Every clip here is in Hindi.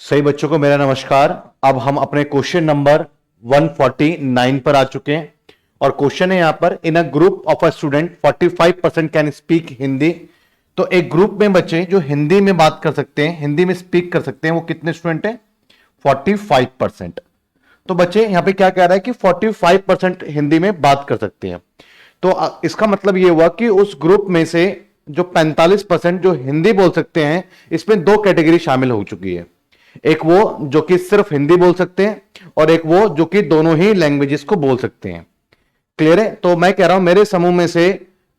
सही बच्चों को मेरा नमस्कार। अब हम अपने क्वेश्चन नंबर 149 पर आ चुके हैं और क्वेश्चन है यहां पर, in a group of a student 45% can speak Hindi. तो एक ग्रुप में बच्चे जो हिंदी में बात कर सकते हैं, हिंदी में स्पीक कर सकते हैं, वो कितने स्टूडेंट हैं? 45%। तो बच्चे यहां पे क्या कह रहा है कि 45% हिंदी में बात कर सकते हैं। तो इसका मतलब यह हुआ कि उस ग्रुप में से जो 45% जो हिंदी बोल सकते हैं, इसमें दो कैटेगरी शामिल हो चुकी है। एक वो जो कि सिर्फ हिंदी बोल सकते हैं और एक वो जो कि दोनों ही लैंग्वेजेस को बोल सकते हैं। क्लियर है? तो मैं कह रहा हूं मेरे समूह में से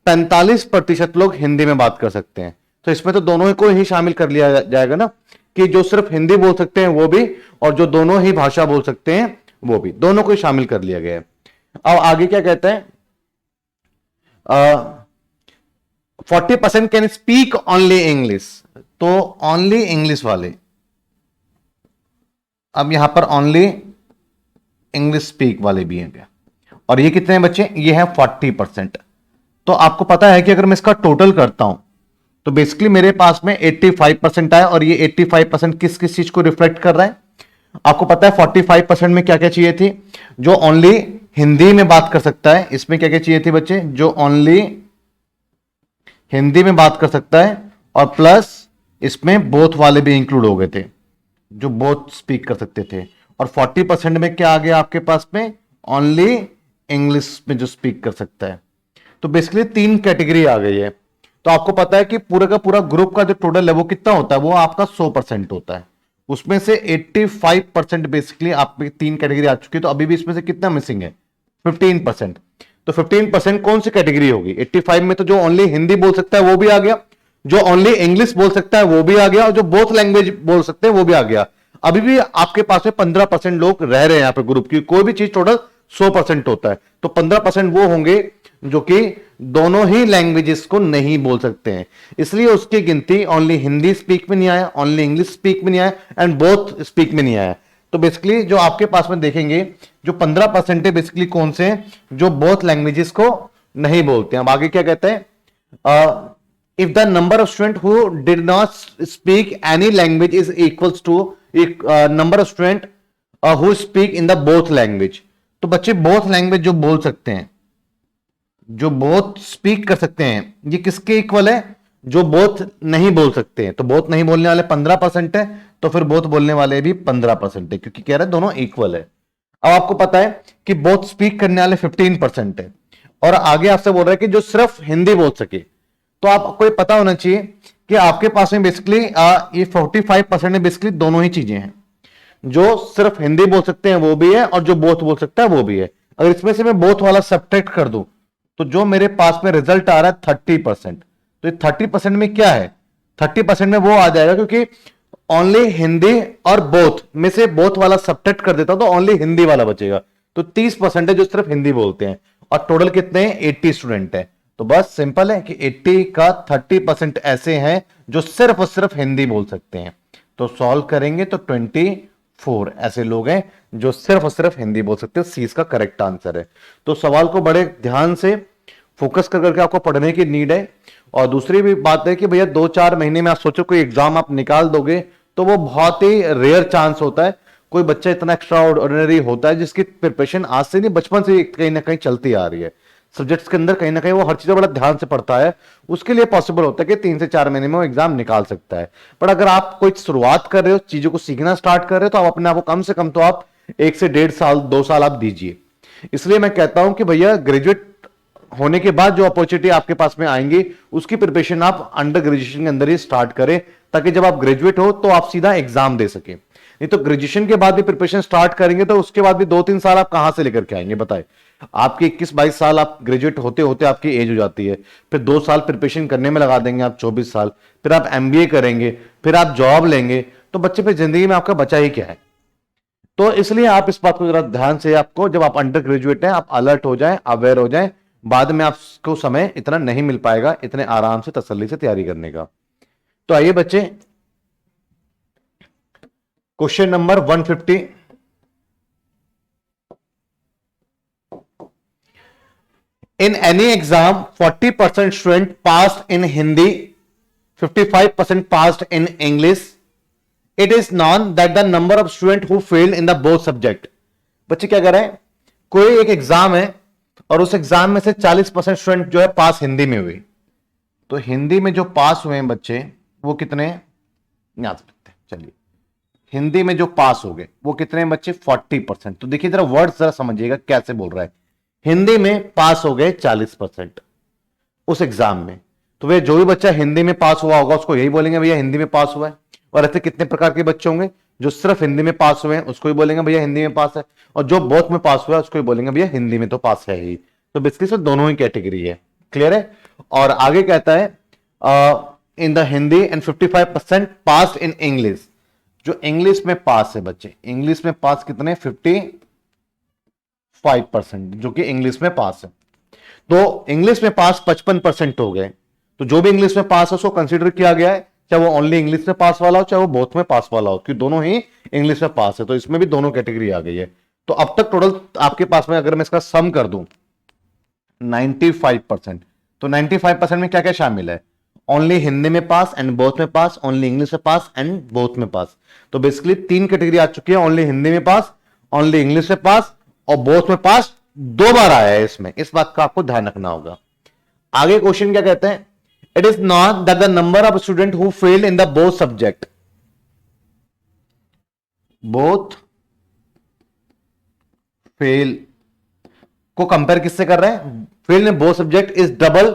45% लोग हिंदी में बात कर सकते हैं। तो इसमें तो दोनों ही को ही शामिल कर लिया जाएगा ना, कि जो सिर्फ हिंदी बोल सकते हैं वो भी, और जो दोनों ही भाषा बोल सकते हैं वो भी, दोनों को ही शामिल कर लिया गया है। अब आगे क्या कहते हैं? 40% कैन स्पीक ओनली इंग्लिश। तो ओनली इंग्लिश वाले, अब यहां पर ओनली इंग्लिश स्पीक वाले भी हैं क्या? और ये कितने बच्चे? ये हैं 40%। तो आपको पता है कि अगर मैं इसका टोटल करता हूं तो बेसिकली मेरे पास में 85% आया, और ये 85% किस किस चीज को रिफ्लेक्ट कर रहा है? आपको पता है 45% में क्या क्या चाहिए थी? जो ओनली हिंदी में बात कर सकता है, इसमें क्या क्या चाहिए थी बच्चे? जो ओनली हिंदी में बात कर सकता है, और प्लस इसमें बोथ वाले भी इंक्लूड हो गए थे, जो बोथ स्पीक कर सकते थे। और 40% में क्या आ गया आपके पास में? ओनली इंग्लिश में जो स्पीक कर सकता है। तो बेसिकली 3 कैटेगरी आ गई है। तो आपको पता है कि पूरे का पूरा ग्रुप का जो टोटल है वो कितना होता है? वो आपका 100% होता है। उसमें से 85% बेसिकली आप 3 कैटेगरी आ चुकी है। तो अभी भी इसमें से कितना मिसिंग है? 15%। तो 15% कौन सी कैटेगरी होगी? 85 में तो जो ओनली हिंदी बोल सकता है वो भी आ गया, जो ओनली इंग्लिश बोल सकता है वो भी आ गया, और जो बोथ लैंग्वेज बोल सकते हैं वो भी आ गया। अभी भी आपके पास में 15% लोग रह रहे हैं यहाँ पे ग्रुप की। कोई भी चीज टोटल 100% होता है, तो 15% वो होंगे जो कि दोनों ही लैंग्वेजेस को नहीं बोल सकते हैं। इसलिए उसकी गिनती ओनली हिंदी स्पीक में नहीं आया, ओनली इंग्लिश स्पीक में नहीं आया, एंड बोथ स्पीक में नहीं आया। तो बेसिकली जो आपके पास में देखेंगे, जो 15% है बेसिकली कौन से हैं? जो बोथ लैंग्वेजेस को नहीं बोलते हैं। अब आगे क्या कहते हैं? if the number of students who did not speak any language is equals to number of students who speak in the both language। तो बच्चे both language जो बोल सकते हैं, जो both speak कर सकते हैं, ये किसके इक्वल है? जो both नहीं बोल सकते हैं। तो both नहीं बोलने वाले 15% है, तो फिर both बोलने वाले भी 15% है, क्योंकि कह रहे हैं दोनों इक्वल है। अब आपको पता है कि both speak करने वाले 15% है, और आगे आपसे बोल रहा है कि जो सिर्फ हिंदी बोल सके। तो आपको ये पता होना चाहिए कि आपके पास में बेसिकली ये 45% में बेसिकली दोनों ही चीजें हैं। जो सिर्फ हिंदी बोल सकते हैं वो भी है, और जो बोथ बोल सकता है वो भी है। अगर इसमें से मैं बोथ वाला सब्ट्रैक्ट कर दूं तो जो मेरे पास में रिजल्ट आ रहा है 30%। तो ये 30% में क्या है? 30% में वो आ जाएगा, क्योंकि ओनली हिंदी और बोथ में से बोथ वाला सब्ट्रैक्ट कर देता तो ओनली हिंदी वाला बचेगा। तो 30% है जो सिर्फ हिंदी बोलते हैं, और टोटल कितने हैं? 80 स्टूडेंट है। तो बस सिंपल है कि 80 का 30% ऐसे हैं जो सिर्फ और सिर्फ हिंदी बोल सकते हैं। तो सॉल्व करेंगे तो 24 ऐसे लोग हैं जो सिर्फ और सिर्फ हिंदी बोल सकते हैं। सी इसका करेक्ट आंसर है। तो सवाल को बड़े ध्यान से फोकस कर करके आपको पढ़ने की नीड है। और दूसरी भी बात है कि भैया 2-4 महीने में आप सोचो कोई एग्जाम आप निकाल दोगे, तो वो बहुत ही रेयर चांस होता है। कोई बच्चा इतना एक्स्ट्रा ऑर्डिनरी होता है जिसकी प्रिपरेशन आज से नहीं, बचपन से कहीं ना कहीं चलती आ रही है। सब्जेक्ट्स के अंदर कहीं ना कहीं वो हर चीज बड़ा ध्यान से पढ़ता है, उसके लिए पॉसिबल होता है कि 3 से 4 महीने में वो एग्जाम निकाल सकता है। पर अगर आप कोई शुरुआत कर रहे हो, चीजों को सीखना स्टार्ट कर रहे हो, तो आप अपने आप को कम से कम तो आप 1 से 1.5 साल 2 साल आप दीजिए। इसलिए मैं कहता हूं कि भैया ग्रेजुएट होने के बाद जो अपॉर्चुनिटी आपके पास में आएंगी, उसकी प्रिपरेशन आप अंडर ग्रेजुएशन के अंदर ही स्टार्ट करें, ताकि जब आप ग्रेजुएट हो तो आप सीधा एग्जाम दे सके। नहीं तो ग्रेजुएशन के बाद भी प्रिपरेशन स्टार्ट करेंगे तो उसके बाद भी 2-3 साल आप कहां से लेकर के आएंगे? बताए, आपके 21-22 साल आप ग्रेजुएट होते होते आपकी एज हो जाती है। फिर 2 साल प्रिपरेशन करने में लगा देंगे आप 24 साल, फिर आप एमबीए करेंगे, फिर आप जॉब लेंगे, तो बच्चे फिर जिंदगी में आपका बचा ही क्या है? तो इसलिए आप इस बात को जरा ध्यान से, आपको जब आप अंडर ग्रेजुएट हैं आप अलर्ट हो जाएं, अवेयर हो जाएं। बाद में आपको समय इतना नहीं मिल पाएगा इतने आराम से तसल्ली से तैयारी करने का। तो आइए बच्चे, question number 150। In any exam, 40% student passed in Hindi, 55% passed in English. It is non that the number of student who failed in the both subject. बच्चे क्या कर रहे हैं, कोई एक एग्जाम है और उस एग्जाम में से 40% स्टूडेंट जो है पास हिंदी में हुए, तो हिंदी में जो पास हुए हैं बच्चे वो कितने यहां से लिखते हैं, चलिए हिंदी में जो पास हो गए वो कितने हैं बच्चे 40%। तो देखिए जरा वर्ड जरा समझिएगा कैसे बोल रहा है, हिंदी में पास हो गए 40% उस एग्जाम में। तो वे जो भी बच्चा हिंदी में पास हुआ होगा उसको यही बोलेंगे भैया हिंदी में पास हुआ है। और ऐसे कितने प्रकार के बच्चे होंगे, जो सिर्फ हिंदी में पास हुए हैं उसको ही बोलेंगे भैया हिंदी में पास है, और जो बोथ में पास हुआ है उसको ही बोलेंगे भैया हिंदी में तो पास है ही। तो बेसिकली सर दोनों ही कैटेगरी है, क्लियर है। और आगे कहता है in the Hindi and 55% pass in English. जो इंग्लिश में पास है बच्चे, इंग्लिश में पास कितने 55% जो कि इंग्लिश में पास है। तो इंग्लिश में पास 55% हो गए, तो जो भी इंग्लिश में पास है उसको कंसीडर किया गया है, चाहे वो ओनली इंग्लिश में पास वाला हो चाहे वो बोथ में पास वाला हो, क्योंकि दोनों ही इंग्लिश में पास है। तो इसमें भी दोनों कैटेगरी आ गई है। तो अब तक टोटल आपके पास में अगर मैं इसका सम कर दूं 95%, तो 95% में क्या क्या शामिल है, ओनली हिंदी में पास एंड बोथ में पास, ओनली इंग्लिश में पास एंड बोथ में पास। तो बेसिकली 3 कैटेगरी आ चुकी है, ओनली हिंदी में पास, ओनली इंग्लिश में पास और बोथ में पास 2 बार आया है इसमें, इस बात का आपको ध्यान रखना होगा। आगे क्वेश्चन क्या कहते हैं, it is not that the number of student who fail in the both subject, both fail को कंपेयर किससे कर रहे हैं, fail in both subject is double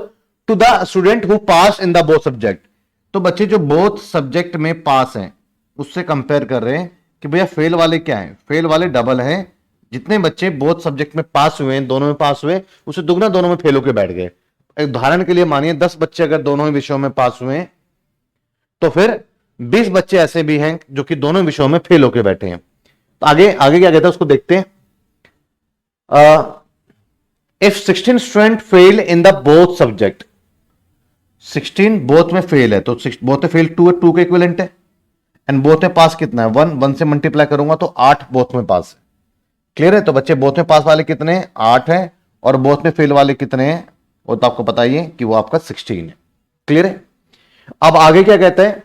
two the student who pass in the both subject. तो बच्चे जो बोथ सब्जेक्ट में पास हैं उससे कंपेयर कर रहे हैं कि भैया फेल वाले क्या हैं, फेल वाले डबल हैं, जितने बच्चे बोथ सब्जेक्ट में पास हुए हैं, दोनों में पास हुए, उससे दुगना दोनों में फेल होकर बैठ गए। एक उदाहरण के लिए मानिए 10 बच्चे अगर दोनों ही विषयों में पास हुए हैं तो फिर 20 बच्चे ऐसे भी हैं जो कि दोनों विषयों में फेल होकर बैठे हैं। तो आगे आगे क्या कहता है उसको देखते हैं। If 16 student fail in the both subject, 16 both में फेल है तो बोथ में फेल 2 के इक्विवेलेंट है, एंड बोथ में पास कितना है 1 से मल्टीप्लाई करूंगा तो 8 बोथ में पास है, क्लियर है। तो बच्चे बोथ में पास वाले कितने हैं 8 है, और बोथ में फेल वाले कितने हैं वो तो आपको पता ही है कि वो आपका 16 है, क्लियर है। अब आगे क्या कहते हैं,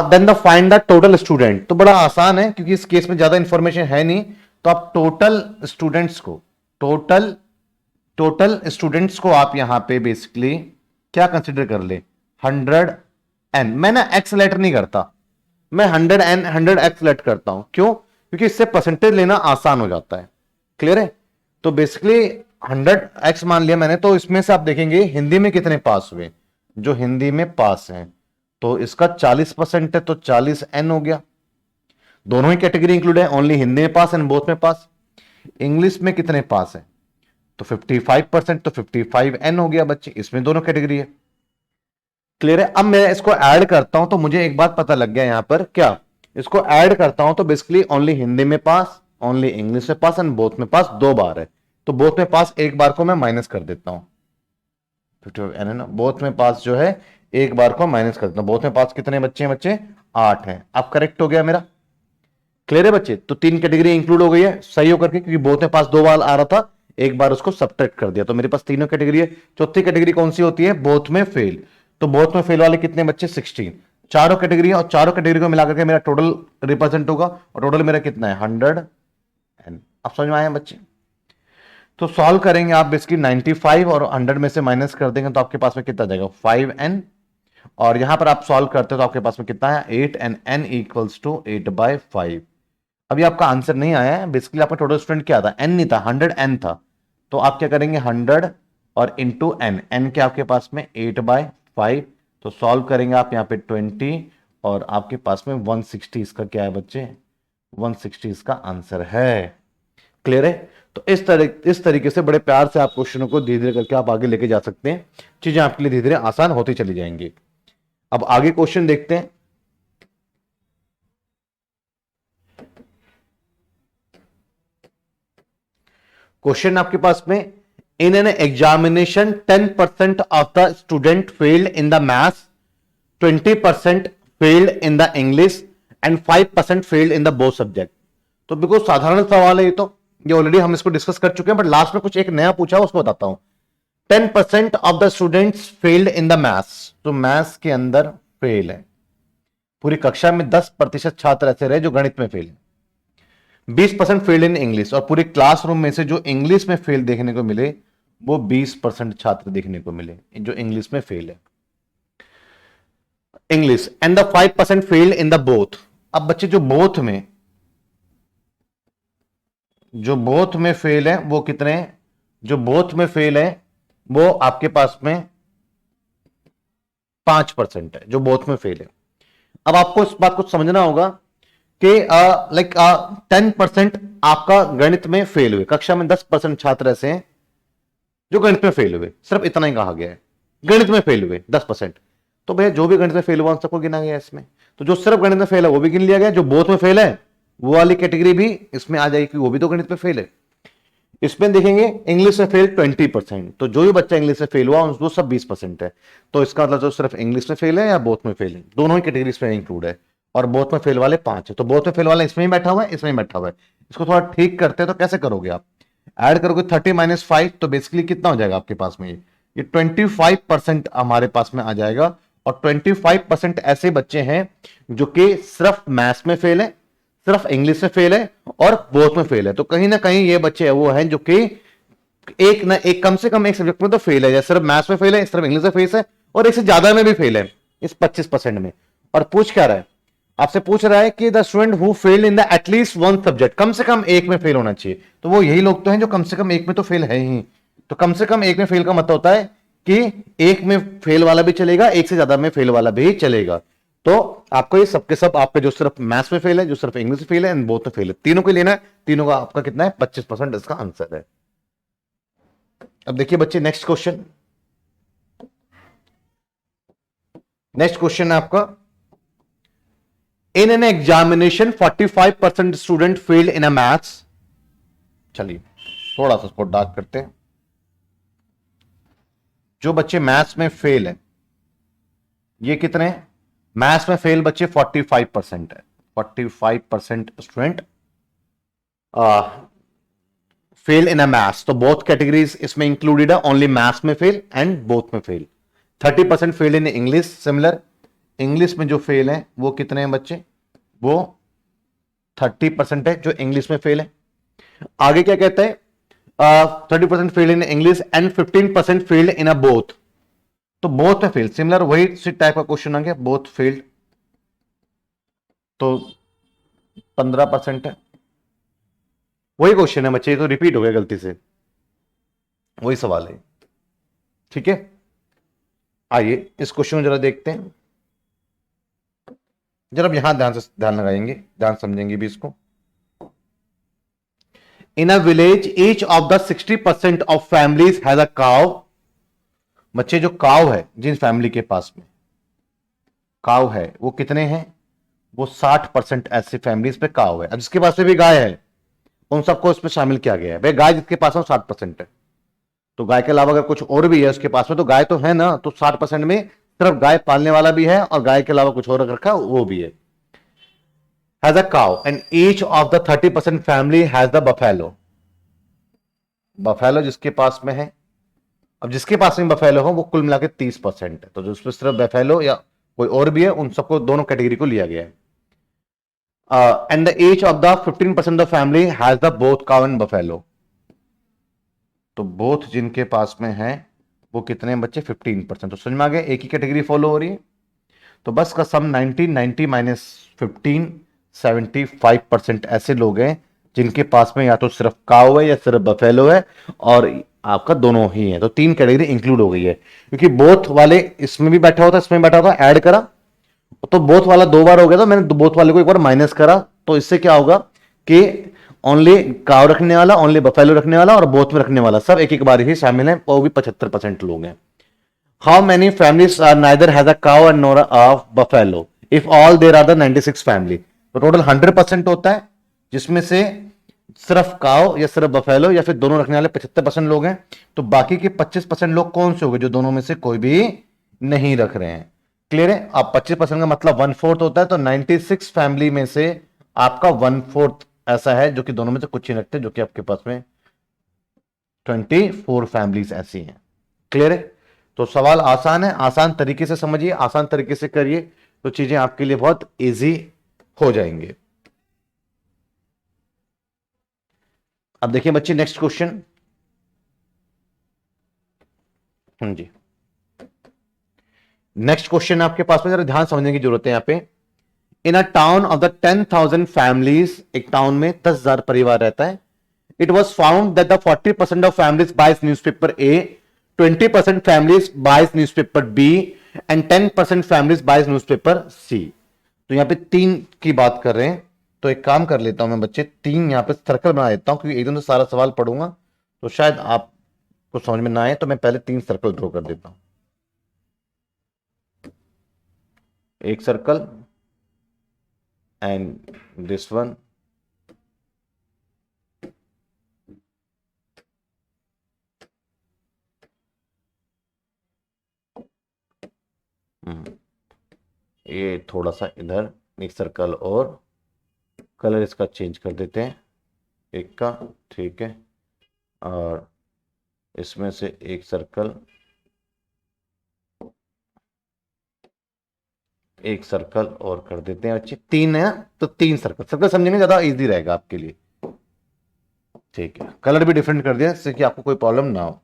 then the find the total student. तो बड़ा आसान है क्योंकि इस केस में ज्यादा इंफॉर्मेशन है नहीं, तो आप टोटल स्टूडेंट्स को टोटल स्टूडेंट्स को आप यहां पे बेसिकली क्या कंसिडर कर ले 100n। मैं ना एक्स लेटर नहीं करता, मैं 100n 100x लेट करता हूं, क्यों, क्योंकि इससे परसेंटेज लेना आसान हो जाता है, क्लियर है। तो बेसिकली 100x मान लिया मैंने, तो इसमें से आप देखेंगे हिंदी में कितने पास हुए, जो हिंदी में पास हैं तो इसका 40% है तो 40n हो गया, दोनों ही कैटेगरी इंक्लूड है, ओनली हिंदी में पास एंड बोथ में पास। इंग्लिश में कितने पास है तो 55% तो 55n हो गया बच्चे, इसमें दोनों कैटेगरी है, क्लियर है। अब मैं इसको ऐड करता हूं तो मुझे एक बात पता लग गया यहां पर, क्या इसको ऐड करता हूं तो बेसिकली ओनली हिंदी में पास, ओनली इंग्लिश में पास एंड बोथ में पास 2 बार है, तो बोथ में पास एक बार को मैं माइनस कर देता हूं, 55 है ना, बोथ में पास जो है एक बार को माइनस कर देता हूं। बोथ में पास कितने बच्चे हैं बच्चे 8 हैं, अब करेक्ट हो गया मेरा, क्लियर है बच्चे। तो 3 कैटेगरी इंक्लूड हो गई है सही होकर के, क्योंकि बोथ में पास 2 बार आ रहा था, एक बार उसको सब्ट्रैक्ट कर दिया, तो मेरे पास तीनों कैटेगरी है। चौथी कैटेगरी कौन सी होती है, बोथ में फेल। तो बोथ में फेल वाले कितने बच्चे 16, चारों कैटेगरी और चारों कैटेगरी को मिलाकर के मेरा टोटल रिप्रेजेंट होगा, और टोटल मेरा कितना है 100 एन। अब समझ में आया बच्चे। तो सॉल्व करेंगे आप बेसिकली 95 और 100 में से माइनस कर देंगे तो आपके पास में कितना जाएगा 5n, और यहां पर आप सॉल्व करते हो तो आपके पास में कितना है 8, एंड n इक्वल्स टू 8/5। अभी आपका आंसर नहीं आया है, बेसिकली आपका टोटल स्टूडेंट क्या था, n नहीं था 100n था, तो आप क्या करेंगे 100 और इंटू n के आपके पास में 8/5, तो सॉल्व करेंगे आप यहाँ पे 20 और आपके पास में 160 इसका क्या है बच्चे 160 इसका आंसर है, क्लियर है। तो इस तरीके से बड़े प्यार से आप क्वेश्चनों को धीरे धीरे करके आप आगे लेके जा सकते हैं, चीजें आपके लिए धीरे धीरे आसान होती चली जाएंगी। अब आगे क्वेश्चन देखते हैं। क्वेश्चन आपके पास में, in an examination 10% of the student failed in the maths, 20% failed in the English and 5% failed in the both subject. तो बिल्कुल साधारण सवाल है ये ऑलरेडी हम इसको डिस्कस कर चुके हैं, बट लास्ट में कुछ एक नया पूछा उसको बताता हूं। 10% of the students failed in the maths, तो मैथ्स के अंदर फेल है, पूरी कक्षा में 10% छात्र ऐसे रहे जो गणित में फेल है, 20% फेल इन इंग्लिश, और पूरी क्लासरूम में से जो इंग्लिश में फेल देखने को मिले वो 20% छात्र देखने को मिले जो इंग्लिश में फेल है, English. And the 5% fail in the both. अब बच्चे जो बोथ में फेल है वो कितने हैं? जो बोथ में फेल है वो आपके पास में 5% है जो बोथ में फेल है। अब आपको इस बात को समझना होगा कि 10% आपका गणित में फेल हुए, कक्षा में 10% छात्र ऐसे हैं जो गणित में फेल हुए, सिर्फ इतना ही कहा गया है, गणित में फेल हुए 10%। तो भैया जो भी गणित में फेल हुआ उन सबको गिना गया इसमें, तो जो सिर्फ गणित में फेल है वो भी गिन लिया गया, जो बोथ में फेल है वो वाली कैटेगरी भी इसमें आ जाएगी, वो भी तो गणित में फेल है। इसमें देखेंगे इंग्लिश में फेल 20%, तो जो भी बच्चा इंग्लिश में फेल हुआ वो सब 20% है। तो इसका मतलब जो सिर्फ इंग्लिश में फेल है या बोथ में फेल है, दोनों ही कैटेगरी इसमें इंक्लूड है, और बोथ में फेल वाले 5 है। तो बोथ में फेल वाला इसमें ही बैठा हुआ है, इसमें ही बैठा हुआ है। इसको थोड़ा ठीक करते हैं तो कैसे करोगे आप, ऐड करोगे 30 - 5 तो बेसिकली कितना हो जाएगा आपके पास में, ये 25% हमारे पास में आ जाएगा। और 25% ऐसे बच्चे हैं जो कि सिर्फ मैथ्स में फेल है, सिर्फ इंग्लिश में फेल है और बोथ में फेल है। तो कहीं ना कहीं ये बच्चे वो हैं जो कि एक ना एक कम से कम एक सब्जेक्ट में तो फेल है, जैसे सिर्फ मैथ्स में फेल है, सिर्फ इंग्लिश में फेल है, और एक से ज्यादा में भी फेल है इस 25% में। और पूछ क्या रहा है आपसे, पूछ रहा है कि the student who failed in the at least one subject, कम से कम एक में फेल होना चाहिए। तो वो यही लोग तो हैं जो कम से कम एक में तो फेल है ही। तो कम से कम एक में फेल का मतलब होता है कि एक में फेल वाला भी चलेगा, एक से ज्यादा में फेल वाला भी चलेगा। तो आपको ये सबके सब आपके जो सिर्फ मैथ्स में फेल है, जो सिर्फ इंग्लिश में फेल है एंड बोथ में फेल है, तीनों को लेना है। तीनों का आपका कितना है, 25% इसका आंसर है। अब देखिए बच्चे नेक्स्ट क्वेश्चन, नेक्स्ट क्वेश्चन है आपका, in an examination 45% student failed in a maths. चलिए थोड़ा सा इसको डार्क करते हैं। जो बच्चे मैथ्स में फेल है ये कितने हैं, मैथ्स में फेल बच्चे 45% है, 45% स्टूडेंट फेल इन अ मैथ्स। तो बोथ कैटेगरीज इसमें इंक्लूडेड है, ओनली मैथ्स में फेल एंड बोथ में fail. 30% fail in English, similar English में जो फेल है वो कितने हैं बच्चे, वो 30% है जो इंग्लिश में फेल है। आगे क्या कहता है, 30% fail in English and 15% failed in a both. तो बोथ में फेल, सिमिलर वही टाइप का क्वेश्चन आ गया, बोथ फेल्ड तो 15% है। वही क्वेश्चन है बच्चे, ये तो रिपीट हो गया गलती से, वही सवाल है। ठीक है, आइए इस क्वेश्चन को जरा देखते हैं, जरा यहां ध्यान लगाएंगे, ध्यान समझेंगे भी इसको। In a village each of the 60% of families has a cow. बच्चे जो काव है, जिन फैमिली के पास में काव है वो कितने हैं, वो 60% ऐसी फैमिलीज पे काव है। अब जिसके पास में भी गाय है उन सबको इसमें शामिल किया गया है। भाई गाय जिसके पास में 60% है, तो गाय के अलावा अगर कुछ और भी है उसके पास में, तो गाय तो है ना, तो 60% में सिर्फ गाय पालने वाला भी है और गाय के अलावा कुछ और रखा वो भी है। Has a cow and each of the 30% family has the buffalo. Buffalo जिसके पास में है, अब जिसके पास में बफेलो हो वो कुल मिला के 30% है, तो जो उसमें सिर्फ बफेलो या कोई और भी है उन सबको, दोनों कैटेगरी को लिया गया है। And the each of the 15% of family has the both cow and buffalo. तो बोथ जिनके पास में है वो कितने बच्चे, 15%। तो समझ में आ गया, एक ही कैटेगरी फॉलो हो रही है। तो बस का सम 90 माइनस 15 75% ऐसे लोग हैं जिनके पास में या तो सिर्फ काउ है या सिर्फ बफेलो है, और आपका दोनों ही है। तो 3 कैटेगरी इंक्लूड हो गई है, क्योंकि बोथ वाले इसमें भी बैठा होता, इसमें बैठा होता, ऐड करा तो बोथ वाला 2 बार हो गया, तो मैंने बोथ वाले को एक बार माइनस करा, तो इससे क्या होगा कि ओनली काउ रखने वाला, ओनली बफेलो रखने वाला और बोथ में रखने वाला सब एक एक बार ही शामिल है, वो भी 75% लोग हैं। How many families are neither has a cow and nor of buffalo if all there are the 96 family. तो टोटल 100% होता है, जिसमें से सिर्फ काउ या सिर्फ बफेलो या फिर दोनों रखने वाले 75% लोग हैं। तो बाकी के 25% लोग कौन से हो गए, जो दोनों में से कोई भी नहीं रख रहे हैं। क्लियर है, अब 25% का मतलब 1/4 होता है, तो 96 फैमिली में से आपका 1/4 ऐसा है जो कि दोनों में से कुछ ही रखते हैं, जो कि आपके पास में 24 फैमिलीज ऐसी हैं। क्लियर है, तो सवाल आसान है, आसान तरीके से समझिए, आसान तरीके से करिए, तो चीजें आपके लिए बहुत इजी हो जाएंगे। अब देखिए बच्चे नेक्स्ट क्वेश्चन। जी, नेक्स्ट क्वेश्चन आपके पास में जरा ध्यान समझने की जरूरत है यहां पे। In a town of the 10,000 families, एक टाउन में 10,000 परिवार रहता है। It was found that the 40% of families buys newspaper A, 20% families buys newspaper B and 10% families buys newspaper C. तो यहां पे तीन की बात कर रहे हैं। तो एक काम कर लेता हूं मैं बच्चे, तीन यहां पे सर्कल बना देता हूं, क्योंकि एकदम से सारा सवाल पढ़ूंगा तो शायद आपको समझ में ना आए। तो मैं पहले तीन सर्कल ड्रॉ कर देता हूं। एक सर्कल एंड दिस वन, ये थोड़ा सा इधर एक सर्कल, और कलर इसका चेंज कर देते हैं एक का, ठीक है। और इसमें से एक सर्कल, एक सर्कल और कर देते हैं बच्चे। तीन है तो तीन सर्कल, सर्कल समझेंगे ज्यादा इजी रहेगा आपके लिए, ठीक है। कलर भी डिफरेंट कर दिया जिससे कि आपको कोई प्रॉब्लम ना हो।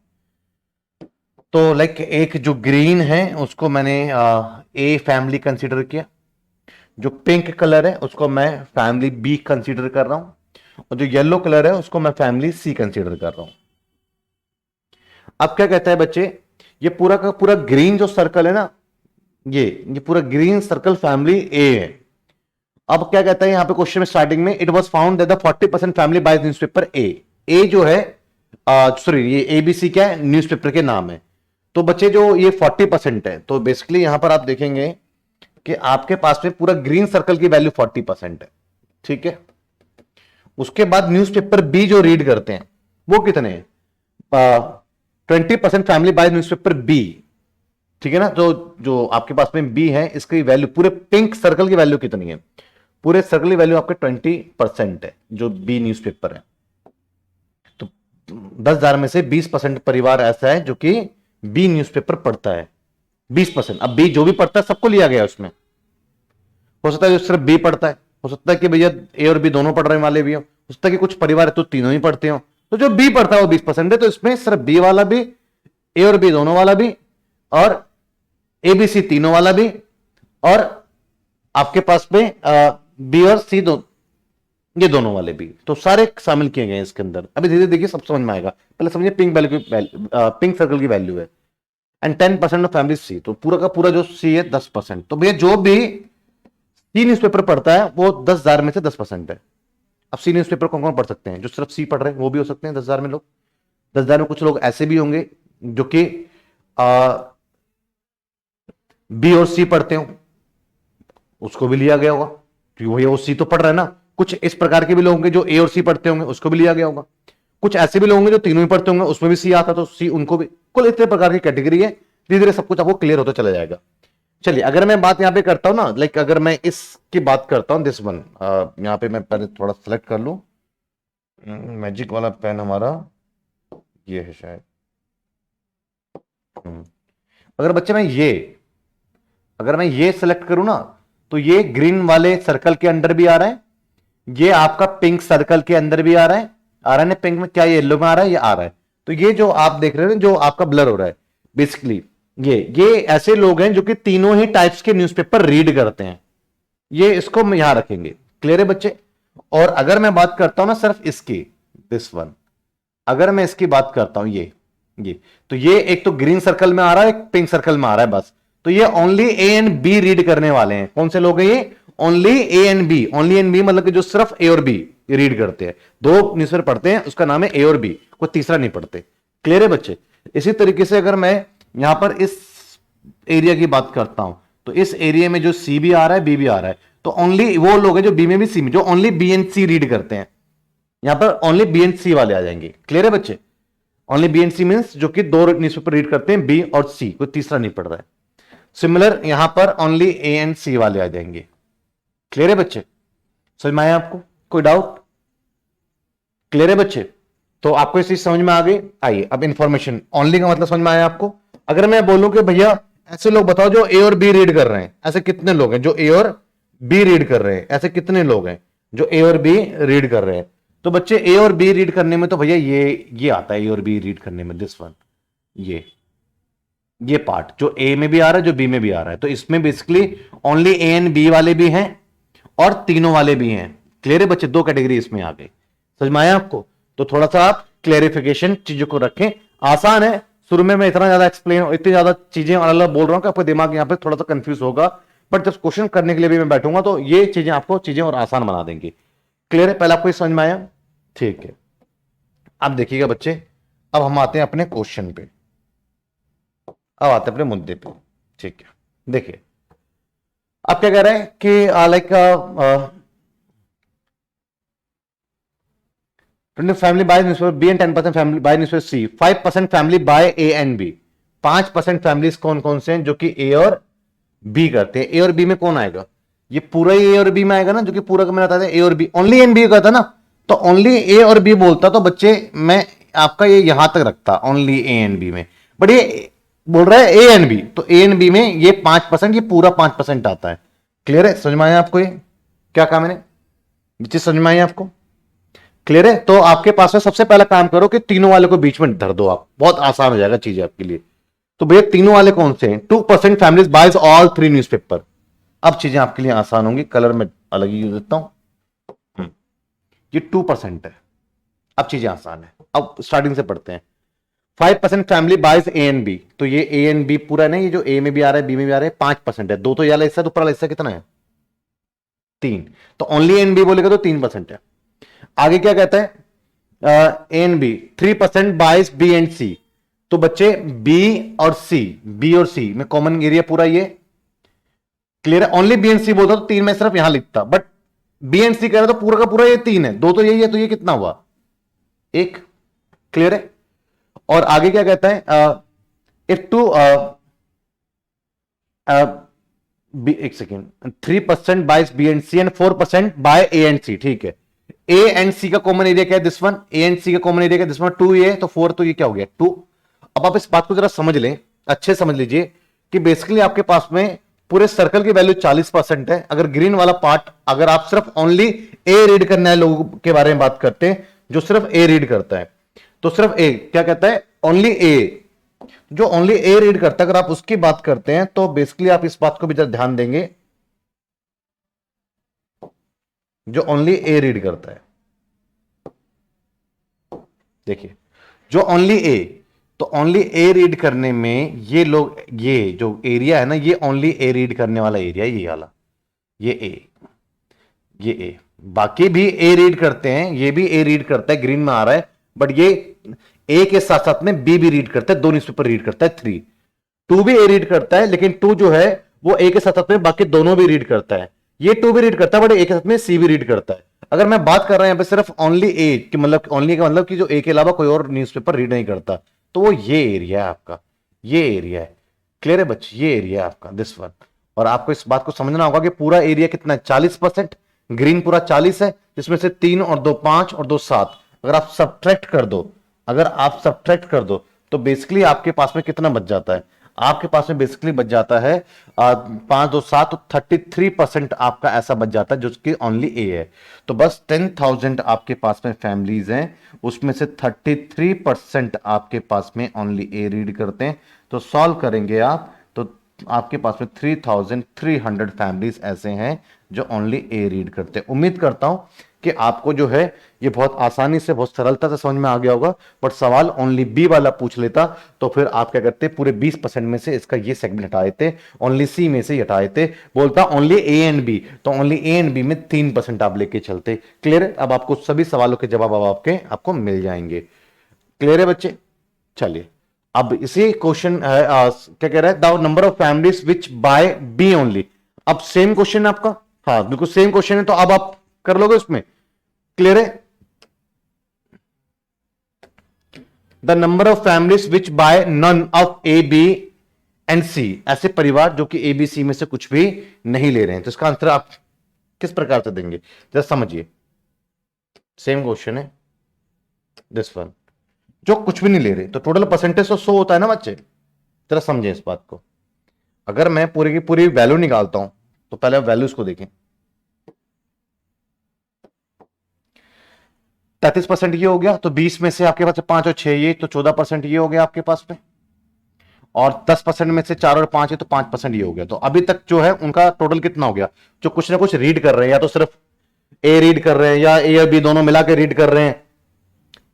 तो लाइक एक जो ग्रीन है उसको मैंने ए फैमिली कंसीडर किया, जो पिंक कलर है उसको मैं फैमिली बी कंसीडर कर रहा हूं, और जो येलो कलर है उसको मैं फैमिली सी कंसीडर कर रहा हूं। अब क्या कहता है बच्चे, ये पूरा का पूरा ग्रीन जो सर्कल है ना, ये पूरा ग्रीन सर्कल फैमिली ए है। अब क्या कहता है यहां पे क्वेश्चन में स्टार्टिंग में, it was found that the 40% family buys newspaper A. A जो है, सॉरी ये एबीसी क्या है, न्यूज़पेपर के नाम है। तो बच्चे जो ये 40% है, तो बेसिकली यहां पर आप देखेंगे कि आपके पास में पूरा ग्रीन सर्कल की वैल्यू 40% है, ठीक है। उसके बाद न्यूज़पेपर बी जो रीड करते हैं वो कितने हैं, 20% फैमिली बाइज न्यूज़पेपर बी, ठीक है ना। तो जो आपके पास में बी है, इसकी वैल्यू पूरे पिंक सर्कल की वैल्यू कितनी है, पूरे सर्कल की वैल्यू आपके 20% है जो बी न्यूज़पेपर है। तो 10,000 में से 20% परिवार ऐसा है जो कि बी न्यूज़पेपर पढ़ता है, 20%। अब बी जो भी पढ़ता है सबको लिया गया उसमें। हो सकता है जो सिर्फ बी पढ़ता है, हो सकता है कि भैया ए और बी दोनों पढ़ने वाले भी हो सकता है कि कुछ परिवार है तो तीनों ही पढ़ते हो। तो जो बी पढ़ता है वो 20% है, तो इसमें सिर्फ बी वाला भी, ए और बी दोनों वाला भी, और एबीसी तीनों वाला भी, और आपके पास में बी और सी ये दोनों वाले भी, तो सारे शामिल किए गए हैं इसके अंदर। अभी धीरे धीरे देखिए सब समझ में आएगा। पहले समझिए पिंक वैल्यू की पिंक सर्कल की वैल्यू है एंड 10% ऑफ फैमिली सी, तो पूरा का पूरा जो सी है 10%। तो भैया जो भी सी न्यूज़पेपर पढ़ता है वो 10,000 में से 10% है। अब सी न्यूज़पेपर कौन कौन पढ़ सकते हैं, जो सिर्फ सी पढ़ रहे हैं वो भी हो सकते हैं 10,000 में लोग। 10,000 में कुछ लोग ऐसे भी होंगे जो कि बी और सी पढ़ते हो, उसको भी लिया गया होगा क्योंकि वही वो सी तो पढ़ रहा है ना। कुछ इस प्रकार के भी लोग होंगे जो ए और सी पढ़ते होंगे, उसको भी लिया गया होगा। कुछ ऐसे भी लोग होंगे जो तीनों ही पढ़ते होंगे, उसमें भी सी आता तो सी उनको भी। कुल इतने प्रकार की कैटेगरी है, धीरे धीरे सब कुछ आपको क्लियर होता चला जाएगा। चलिए अगर मैं बात यहां पे करता हूं ना, लाइक अगर मैं इसकी बात करता हूं, दिस वन, यहां पे मैं पहले थोड़ा सेलेक्ट कर लूं। मैजिक वाला पेन हमारा ये है शायद। अगर बच्चे अगर मैं ये सेलेक्ट करूं ना, तो ये ग्रीन वाले सर्कल के अंदर भी आ रहा है, ये आपका पिंक सर्कल के अंदर भी आ रहा है। आ रहा है ना पिंक में, क्या ये येलो में आ रहा है, ये आ रहा है। तो ये जो आप देख रहे हो जो आपका ब्लर हो रहा है, बेसिकली ये ऐसे लोग हैं जो कि तीनों ही टाइप्स के न्यूज़पेपर रीड करते हैं। ये इसको हम यहां रखेंगे, क्लियर है बच्चे। और अगर मैं बात करता हूं ना सिर्फ इसकी, दिस वन, अगर मैं इसकी बात करता हूं ये तो ये एक तो ग्रीन सर्कल में आ रहा है, एक पिंक सर्कल में आ रहा है बस। तो ये only A and B read करने वाले हैं। कौन से लोग हैं ये, only A and B. Only and B मतलब कि जो सिर्फ ए और बी रीड करते हैं। दो न्यूज़पेपर पढ़ते हैं, उसका नाम है ए और बी, कोई तीसरा नहीं पढ़ते। क्लियर है बच्चे। इसी तरीके से अगर मैं यहां पर इस एरिया की बात करता हूं, तो इस एरिया में जो सी भी आ रहा है बी भी आ रहा है, तो ओनली वो लोग हैं जो बी में भी सी में, जो only B and C read करते हैं। यहां पर ओनली बी एंड सी वाले आ जाएंगे। क्लियर है बच्चे। Only B and C means जो कि दो न्यूज़पेपर रीड करते हैं, बी और सी, कोई तीसरा नहीं पढ़ रहा है। सिमिलर यहां पर ओनली ए एंड सी वाले आ जाएंगे। क्लियर है बच्चे, समझ में आया आपको, कोई डाउट। क्लियर है बच्चे। तो आपको इस चीज समझ में आ गई। आइए अब इंफॉर्मेशन, ओनली का मतलब समझ में आया आपको। अगर मैं बोलूं कि भैया ऐसे लोग बताओ जो ए और बी रीड कर रहे हैं, ऐसे कितने लोग हैं जो ए और बी रीड कर रहे हैं? ऐसे कितने लोग हैं जो ए और बी रीड कर रहे हैं? तो बच्चे ए और बी रीड करने में तो भैया ये आता है, ए और बी रीड करने में दिस वन, ये पार्ट जो ए में भी आ रहा है जो बी में भी आ रहा है। तो इसमें basically only A and B वाले भी हैं और तीनों वाले भी हैं। क्लियर है बच्चे? दो कैटेगरी इसमें आ गई। समझ में आया आपको? तो थोड़ा सा आप क्लेरिफिकेशन चीजों को रखें। आसान है, शुरू में मैं इतना ज्यादा एक्सप्लेन, इतनी ज्यादा चीजें अलग अलग बोल रहा हूं कि आपका दिमाग यहां पे थोड़ा सा कंफ्यूज होगा, बट जब क्वेश्चन करने के लिए भी मैं बैठूंगा तो ये चीजें आपको चीजें और आसान बना देंगी। क्लियर है? पहले आपको समझ में आया? ठीक है, अब देखिएगा बच्चे, अब हम आते हैं अपने क्वेश्चन पे, अब आते हैं अपने मुद्दे पे। ठीक है, देखिए अब क्या कह रहे हैं कि like family buy newspaper B and 10% family buy newspaper C, 5% family buy A and B. 5% families कौन कौन से हैं जो कि ए और बी करते हैं? ए और बी में कौन आएगा? ये पूरा ही ए और बी में आएगा ना, जो कि पूरा का मैंने बताया था ए और बी, ओनली एंड बी का था ना, तो ओनली ए और बी बोलता तो बच्चे मैं आपका ये यहां तक रखता ओनली ए एंड बी में, बट ये बोल रहा है ए एंड बी, तो ए एंड बी में ये 5%, ये पूरा 5% आता है। क्लियर है? समझ में आया आपको? ये क्या कहा मैंने? ये चीज समझ में आई आपको? क्लियर है? तो आपके पास में सबसे पहला काम करो कि तीनों वाले को बीच में धर दो आप, बहुत आसान हो जाएगा चीजें आपके लिए। तो भैया तीनों वाले कौन से हैं? 2% फैमिलीज बाइज ऑल 3 न्यूज़पेपर। अब चीजें आपके लिए आसान होंगी, कलर में अलग ही यूज देता हूं। ये 2% है, अब चीजें आसान है। अब स्टार्टिंग से पढ़ते हैं। 5% family buys A and B, तो ये ए एंड बी पूरा नहीं, ये जो ए में भी आ रहा है बी में भी आ रहा है 5% है। दो तो ये वाला हिस्सा, ऊपर वाला हिस्सा कितना है? 3, तो ओनली ए एंड बी बोलेगा तो 3% है। आगे क्या कहता है? N B 3% buys B and सी, तो बच्चे बी और सी, बी और सी में कॉमन एरिया पूरा ये। क्लियर है? ओनली बी एंड सी बोलता तो 3 में सिर्फ यहां लिखता, बट बी एंड सी कह रहा तो पूरा का पूरा ये 3 है, दो तो यही है, तो ये कितना हुआ? 1। क्लियर है? और आगे क्या कहता है? इफ टू एक second, 3% buys B and C and 4% buy A and C. ठीक है, ए एंड सी का कॉमन एरिया क्या है? This one. ए एंड सी का कॉमन एरिया क्या है? This one. 2 ए तो 4, तो ये क्या हो गया? 2। अब आप इस बात को जरा समझ लें, अच्छे समझ लीजिए कि बेसिकली आपके पास में पूरे सर्कल की वैल्यू 40% है। अगर ग्रीन वाला पार्ट, अगर आप सिर्फ ओनली ए रीड करने वाले लोगों के बारे में बात करते हैं, जो सिर्फ ए रीड करता है, तो सिर्फ ए क्या कहता है? ओनली ए, जो ओनली ए रीड करता है, अगर आप उसकी बात करते हैं तो बेसिकली आप इस बात को भी जरा ध्यान देंगे, जो ओनली ए रीड करता है। देखिए, जो ओनली ए, तो ओनली ए रीड करने में ये लोग, ये जो एरिया है ना, ये ओनली ए रीड करने वाला एरिया है, ये वाला, ये ए। बाकी भी ए रीड करते हैं, ये भी ए रीड करता है, ग्रीन में आ रहा है, बट ये ए के साथ साथ में बी भी रीड करता है, दो न्यूज़पेपर रीड करता है। 3, 2 भी ए रीड करता है, लेकिन 2 जो है वो ए के साथ साथ में बाकी दोनों भी रीड करता है। ये 2 भी रीड करता है, बट ए के साथ में सी भी रीड करता है। अगर मैं बात कर रहा हूं यहां पे सिर्फ ओनली ए कि मतलब ओनली का मतलब कि जो ए के अलावा कोई और न्यूज़पेपर रीड नहीं करता, तो वो ये एरिया है आपका, ये एरिया है। क्लियर है बच्चे? ये एरिया है आपका, दिस वन। और आपको इस बात को समझना होगा कि पूरा एरिया कितना है? 40%। ग्रीन पूरा 40 है, जिसमें से 3 और 2 5 और 2 7। अगर आप सब्ट्रैक्ट कर दो, अगर आप सब्ट्रैक्ट कर दो तो बेसिकली आपके पास में कितना बच जाता है? आपके पास में बेसिकली बच जाता है 5 2 7, तो 33% आपका ऐसा बच जाता है जो कि ओनली ए है। तो बस 10,000 आपके पास में फैमिलीज हैं, उसमें से 33% आपके पास में ओनली ए रीड करते हैं। तो सॉल्व करेंगे आप तो आपके पास में 3,300 फैमिलीज ऐसे हैं जो ओनली ए रीड करते हैं। उम्मीद करता हूं कि आपको जो है ये बहुत आसानी से, बहुत सरलता से समझ में आ गया होगा। बट सवाल ओनली बी वाला पूछ लेता तो फिर आप क्या करते? पूरे 20% में से इसका ये सेगमेंट हटा देते, ओनली सी में से हटा देते, बोलता ओनली ए एंड बी, तो ओनली ए एंड बी में 3% आप लेके चलते। क्लियर है? अब आपको सभी सवालों के जवाब अब आपको मिल जाएंगे। क्लियर है बच्चे? चलिए, अब इसी क्वेश्चन क्या कह रहा है? The number of families which buy B only. अब सेम क्वेश्चन है आपका, हाँ बिल्कुल सेम क्वेश्चन है, तो अब आप कर लोगे उसमें। क्लियर है? The number of families which buy none of A B and C, ऐसे परिवार जो कि ए बी सी में से कुछ भी नहीं ले रहे हैं। तो इसका आंसर आप किस प्रकार से देंगे जरा समझिए। सेम क्वेश्चन है दिस वन, जो कुछ भी नहीं ले रहे, तो टोटल परसेंटेज तो 100 होता है ना बच्चे, जरा समझे इस बात को। अगर मैं पूरी की पूरी वैल्यू निकालता हूं तो पहले आप वैल्यूज को देखें। 33% ये हो गया, तो 20 में से आपके पास 5 और 6 ये, तो 14% ये हो गया आपके पास में। और 10% में से 4 और 5 है तो 5% ये हो गया। तो अभी तक जो है उनका टोटल कितना हो गया, जो कुछ ना कुछ रीड कर रहे हैं, या तो सिर्फ ए रीड कर रहे हैं या ए और बी दोनों मिला के रीड कर रहे हैं।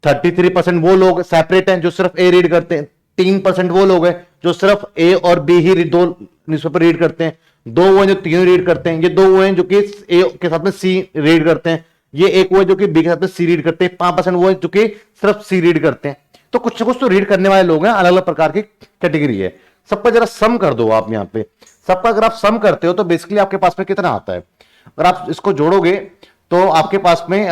33% वो लोग सेपरेट हैं जो सिर्फ ए रीड करते हैं। 3% वो लोग हैं जो सिर्फ ए और बी ही दो न्यूज़पेपर रीड करते हैं। दो वो हैं जो तीन रीड करते हैं। ये दो वो हैं जो कि ए के साथ में सी रीड करते हैं। ये एक वो है जो कि बी के साथ में सी रीड करते हैं। 5% वो है जो कि सिर्फ सी रीड करते हैं। तो कुछ ना कुछ तो रीड करने वाले लोग हैं, अलग अलग प्रकार की कैटेगरी है। सबका जरा सम कर दो आप यहां पे। सबका अगर आप सम करते हो तो बेसिकली आपके पास में कितना आता है, अगर आप इसको जोड़ोगे तो आपके पास में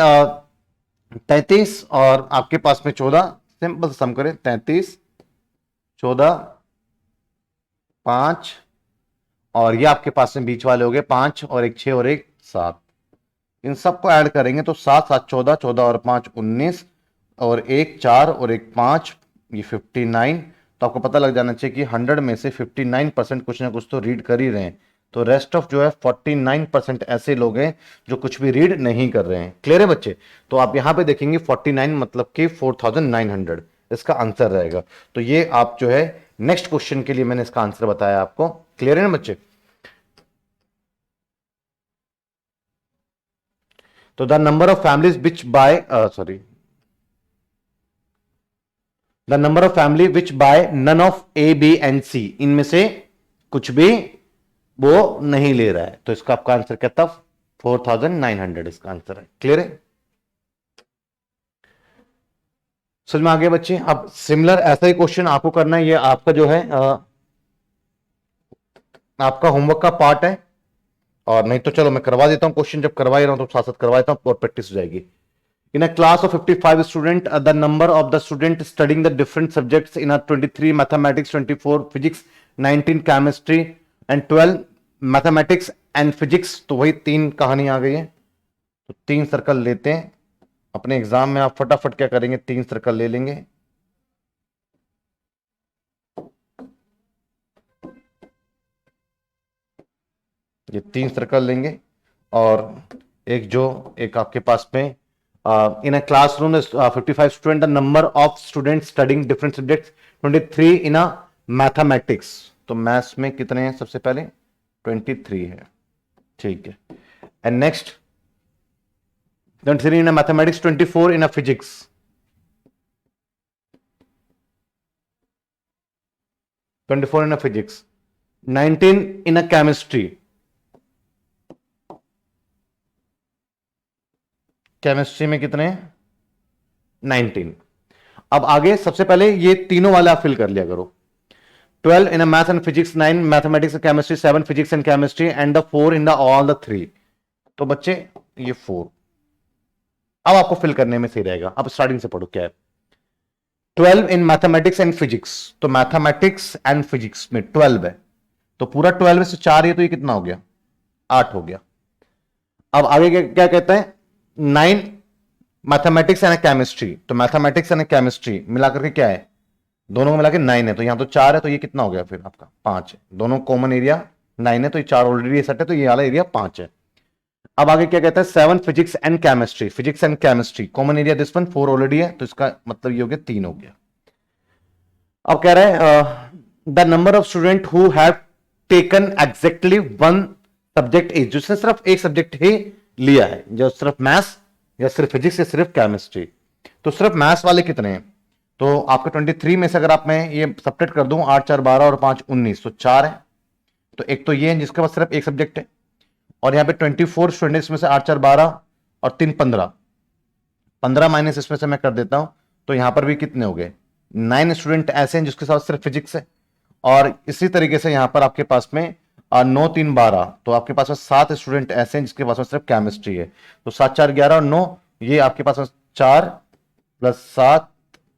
33 और आपके पास में 14, सिंपल सम करें, 33 14 5 और ये आपके पास में बीच वाले हो गए 5 और एक 6 और एक 7। इन सबको ऐड करेंगे तो 7 7 14, 14 और 5 19 और एक 4 और एक 5, ये 59। तो आपको पता लग जाना चाहिए कि 100 में से 59% कुछ ना कुछ तो रीड कर ही रहे हैं। तो रेस्ट ऑफ जो है 49% ऐसे लोग हैं जो कुछ भी रीड नहीं कर रहे हैं। क्लियर है बच्चे? तो आप यहां पे देखेंगे 49 मतलब कि 4900 इसका आंसर रहेगा। तो ये आप जो है नेक्स्ट क्वेश्चन के लिए मैंने इसका आंसर बताया आपको। क्लियर है ना बच्चे? तो the number of families which buy the number of family which buy none of A B and C, इनमें से कुछ भी वो नहीं ले रहा है। तो इसका आपका आंसर क्या था? 4900 इसका आंसर है। क्लियर है? समझ में आ गया बच्चे? अब सिमिलर ऐसा ही क्वेश्चन आपको करना है। ये आपका जो है आपका होमवर्क का पार्ट है। और नहीं तो चलो मैं करवा देता हूं क्वेश्चन, जब करवा ही रहा हूं तो साथ साथ करवा देता हूं और प्रैक्टिस हो जाएगी। In a class of 55 students, the number of the students studying the different subjects in a 23 mathematics, 24 physics, 19 chemistry and 12 mathematics and physics। तो वही तीन कहानी आ गई है। तो 3 सर्कल लेते हैं अपने एग्जाम में। आप फटाफट क्या करेंगे, 3 सर्कल ले लेंगे। ये 3 सर्कल लेंगे और एक आपके पास में in a classroom 55 student, the number of students studying different subjects 23 in a mathematics। तो मैथ्स में कितने हैं? सबसे पहले 23 है, ठीक है। And next 23 in a mathematics, 24 in a physics, 24 in a physics, 19 in a chemistry, chemistry में कितने हैं? 19। अब आगे सबसे पहले ये तीनों वाले आप फिल कर लिया करो। 12 in a math and physics, 9 mathematics and chemistry, 7 physics and chemistry and the 4 in the all the 3। तो बच्चे ये 4 अब आपको फिल करने में सही रहेगा। अब स्टार्टिंग से पढ़ो क्या है। 12 in mathematics and physics, तो मैथमेटिक्स एंड फिजिक्स में 12 है। तो पूरा 12 में से 4 है तो ये कितना हो गया? 8 हो गया। अब आगे क्या कहता है? 9 मैथमेटिक्स एंड केमिस्ट्री, तो मैथमेटिक्स एंड केमिस्ट्री मिलाकर के क्या है? दोनों को मिला के 9 है। तो यहां तो 4 है तो ये कितना हो गया फिर आपका? 5 है। दोनों कॉमन एरिया 9 है तो ये 4 ऑलरेडी सेट है तो ये वाला एरिया 5 है। अब आगे क्या कहता है? 7 physics and chemistry, physics and chemistry common area this one 4 already है तो इसका मतलब ये हो गया 3 हो गया। अब कह रहा है the number of student who have taken exactly one subject is, जिसने सिर्फ एक सब्जेक्ट ही लिया है, जो सिर्फ मैथ्स या सिर्फ फिजिक्स या सिर्फ केमिस्ट्री। तो सिर्फ मैथ्स वाले कितने हैं? तो आपके 23 में से अगर आप मैं ये सब्ट्रैक्ट कर दूं, 8 4 12 और 5 19, तो 4 है। तो एक तो ये है जिसके पास सिर्फ एक सब्जेक्ट है। और यहाँ पे 24 स्टूडेंट्स में से 8 4 12 और 3 15, 15 माइनस इसमें से मैं कर देता हूं तो यहां पर भी कितने हो गए? 9 स्टूडेंट ऐसे हैं जिसके साथ सिर्फ फिजिक्स है। और इसी तरीके से यहां पर आपके पास में 9 3 12, तो आपके पास में 7 स्टूडेंट ऐसे हैं जिसके पास में सिर्फ केमिस्ट्री है। तो 7 4 11 और 9, ये आपके पास में 4 + 7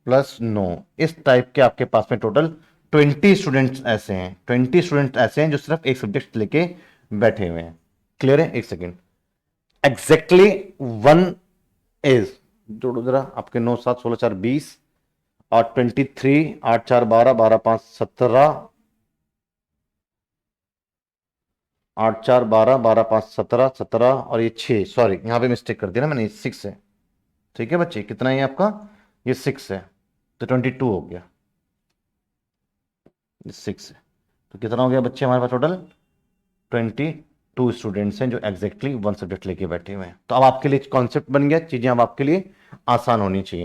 + 9, इस टाइप के आपके पास में टोटल 20 स्टूडेंट्स ऐसे हैं। 20 स्टूडेंट ऐसे हैं जो सिर्फ एक सब्जेक्ट लेके बैठे हुए हैं। क्लियर है? एक सेकेंड। एग्जैक्टली वन इज, जोड़ो जरा आपके 9 7 16 4 20 और 23 8 4 12 12 5 17 8 4 12, 12 5 17, 17 और ये 6, सॉरी यहाँ पे मिस्टेक कर दिया ना मैंने, 6 है। ठीक है बच्चे, कितना है ये आपका, ये 6 है, तो 22 हो गया, ये 6 है। तो कितना हो गया बच्चे हमारे पास टोटल, 22 स्टूडेंट्स हैं जो एग्जैक्टली वन सब्जेक्ट लेके बैठे हुए हैं। तो अब आपके लिए कॉन्सेप्ट बन गया, चीजें अब आपके लिए आसान होनी चाहिए।